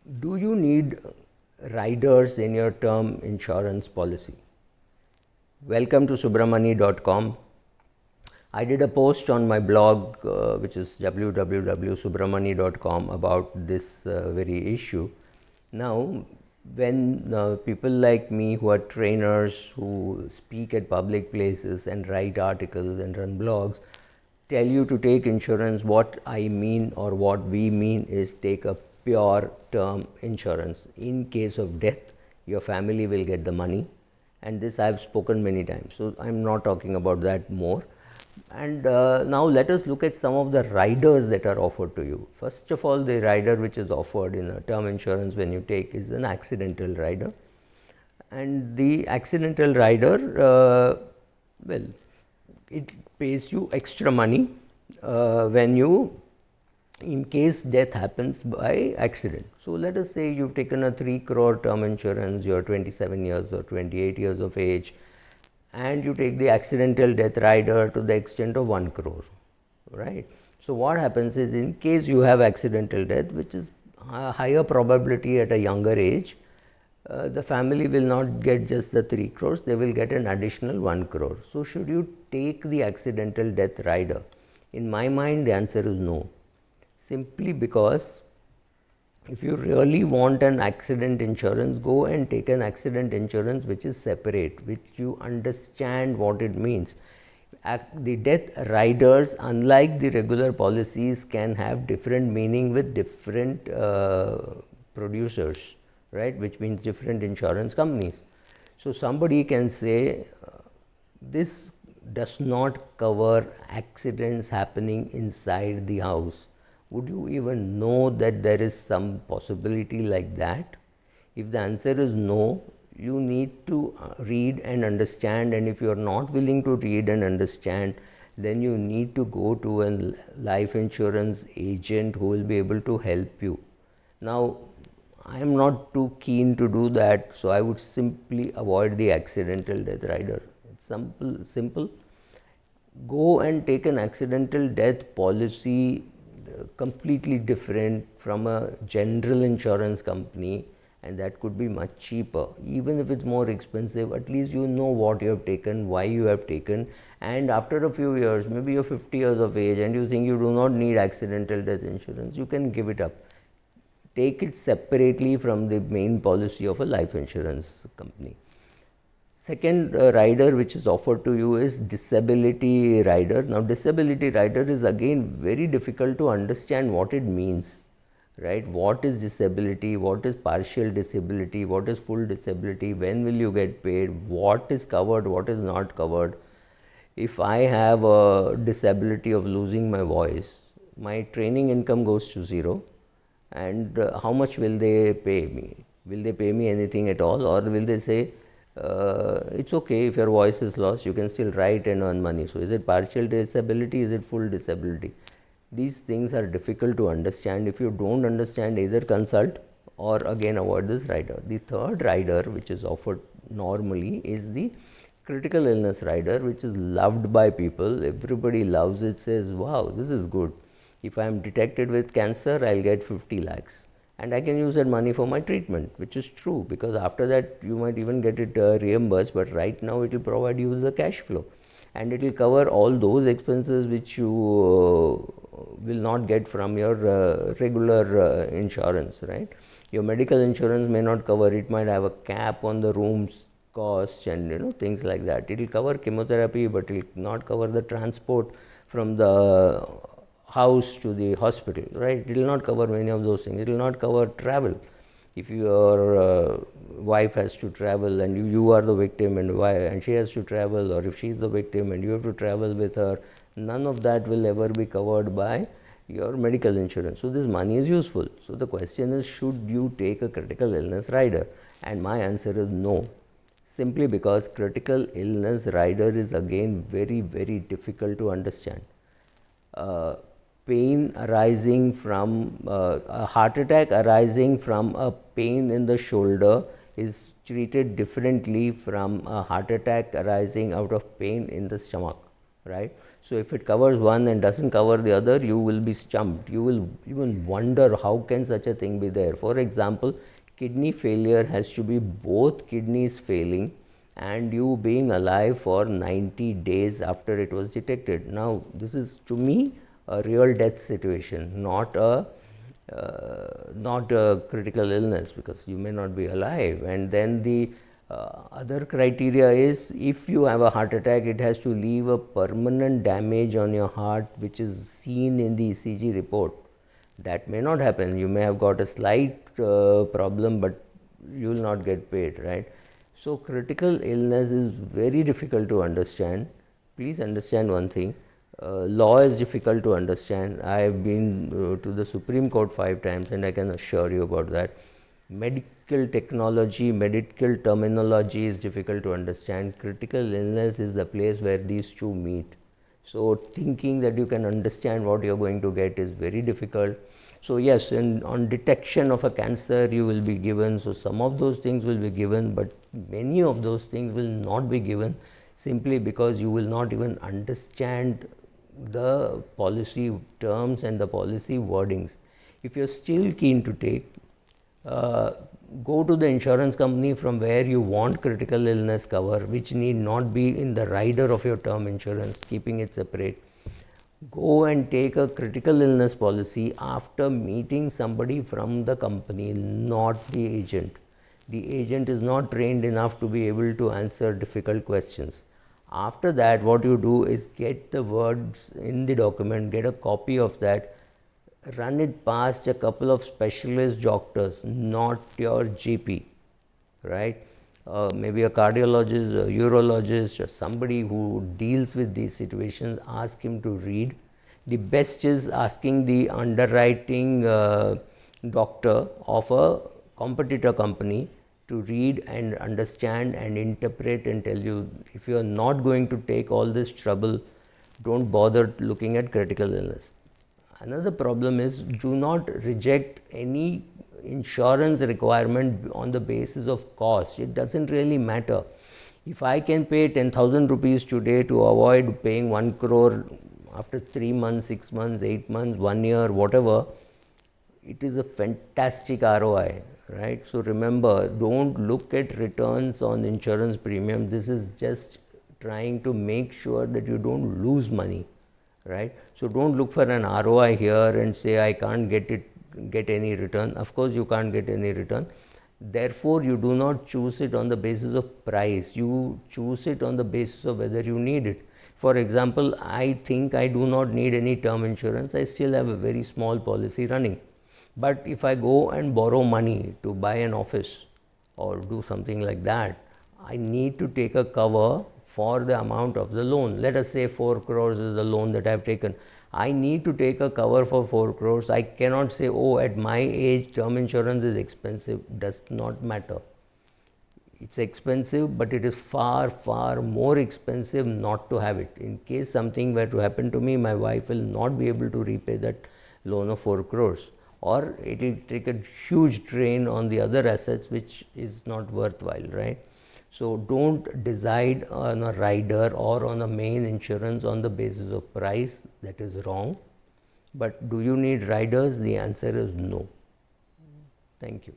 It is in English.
Do you need riders in your term insurance policy? Welcome to subramani.com. I did a post on my blog, which is www.subramani.com, about this very issue. Now, when people like me who are trainers, who speak at public places and write articles and run blogs, tell you to take insurance, what I mean or what we mean is take a pure term insurance. In case of death, your family will get the money, and this I have spoken many times, so I am not talking about that more. And now let us look at some of the riders that are offered to you. First of all, the rider which is offered in a term insurance when you take is an accidental rider. And the accidental rider, well, it pays you extra money when you, in case death happens by accident. So let us say you've taken a 3 crore term insurance, you're 27 years or 28 years of age, and you take the accidental death rider to the extent of 1 crore, right? So what happens is, in case you have accidental death, which is a higher probability at a younger age, the family will not get just the 3 crores, they will get an additional 1 crore. So should you take the accidental death rider? In my mind, the answer is no. Simply because if you really want an accident insurance, go and take an accident insurance which is separate, which you understand what it means. The death riders, unlike the regular policies, can have different meaning with different producers, right? Which means different insurance companies. So somebody can say, this does not cover accidents happening inside the house. Would you even know that there is some possibility like that? If the answer is no, you need to read and understand, and if you are not willing to read and understand, then you need to go to a life insurance agent who will be able to help you. Now, I am not too keen to do that, so I would simply avoid the accidental death rider. It's simple. Go and take an accidental death policy completely different from a general insurance company, and that could be much cheaper. Even if it's more expensive, at least you know what you have taken, why you have taken, and after a few years, maybe you're 50 years of age and you think you do not need accidental death insurance, you can give it up. Take it separately from the main policy of a life insurance company. Second rider which is offered to you is disability rider. Now, disability rider is again very difficult to understand what it means, right? What is disability? What is partial disability? What is full disability? When will you get paid? What is covered? What is not covered? If I have a disability of losing my voice, my training income goes to zero, and how much will they pay me? Will they pay me anything at all, or will they say, it's okay, if your voice is lost, you can still write and earn money? So is it partial disability? Is it full disability? These things are difficult to understand. If you don't understand, either consult or again avoid this rider. The third rider which is offered normally is the critical illness rider, which is loved by people. Everybody loves it, says, wow, this is good. If I am detected with cancer, I'll get 50 lakhs. And I can use that money for my treatment, which is true, because after that you might even get it reimbursed, but right now it will provide you with the cash flow, and it will cover all those expenses which you will not get from your regular insurance, right? Your medical insurance may not cover, it might have a cap on the room's cost and things like that. It will cover chemotherapy, but it will not cover the transport from the house to the hospital, right? It will not cover many of those things. It will not cover travel. If your wife has to travel and you are the victim, and she has to travel, or if she is the victim and you have to travel with her, none of that will ever be covered by your medical insurance. So this money is useful. So the question is, should you take a critical illness rider? And my answer is no. Simply because critical illness rider is again very, very difficult to understand. Pain arising from a heart attack arising from a pain in the shoulder is treated differently from a heart attack arising out of pain in the stomach, right? So if it covers one and doesn't cover the other, you will be stumped. You will even wonder how can such a thing be there. For example, kidney failure has to be both kidneys failing and you being alive for 90 days after it was detected. Now this is to me a real death situation, not a critical illness, because you may not be alive. And then the other criteria is, if you have a heart attack, it has to leave a permanent damage on your heart which is seen in the ECG report. That may not happen. You may have got a slight problem, but you will not get paid, right? So critical illness is very difficult to understand. Please understand one thing. Law is difficult to understand. I have been to the Supreme Court 5 times and I can assure you about that. Medical technology, medical terminology is difficult to understand. Critical illness is the place where these two meet. So thinking that you can understand what you are going to get is very difficult. So yes, on detection of a cancer you will be given, so some of those things will be given, but many of those things will not be given, simply because you will not even understand the policy terms and the policy wordings. If you are still keen to take, go to the insurance company from where you want critical illness cover, which need not be in the rider of your term insurance, keeping it separate. Go and take a critical illness policy after meeting somebody from the company, not the agent. The agent is not trained enough to be able to answer difficult questions. After that, what you do is get the words in the document, get a copy of that, run it past a couple of specialist doctors, not your GP, right? Maybe a cardiologist, a urologist, or somebody who deals with these situations. Ask him to read. The best is asking the underwriting doctor of a competitor company to read and understand and interpret and tell you. If you are not going to take all this trouble, don't bother looking at critical illness. Another problem is, do not reject any insurance requirement on the basis of cost. It doesn't really matter. If I can pay 10,000 rupees today to avoid paying 1 crore after 3 months, 6 months, 8 months, 1 year, whatever, it is a fantastic ROI, right? So remember, don't look at returns on insurance premium. This is just trying to make sure that you don't lose money, right? So don't look for an ROI here and say I can't get any return. Of course you can't get any return. Therefore you do not choose it on the basis of price. You choose it on the basis of whether you need it. For example, I think I do not need any term insurance. I still have a very small policy running. But if I go and borrow money to buy an office or do something like that, I need to take a cover for the amount of the loan. Let us say 4 crores is the loan that I have taken. I need to take a cover for 4 crores. I cannot say, oh, at my age term insurance is expensive. Does not matter. It's expensive, but it is far, far more expensive not to have it. In case something were to happen to me, my wife will not be able to repay that loan of 4 crores. Or it will take a huge drain on the other assets, which is not worthwhile, right? So don't decide on a rider or on a main insurance on the basis of price. That is wrong. But do you need riders? The answer is no. Thank you.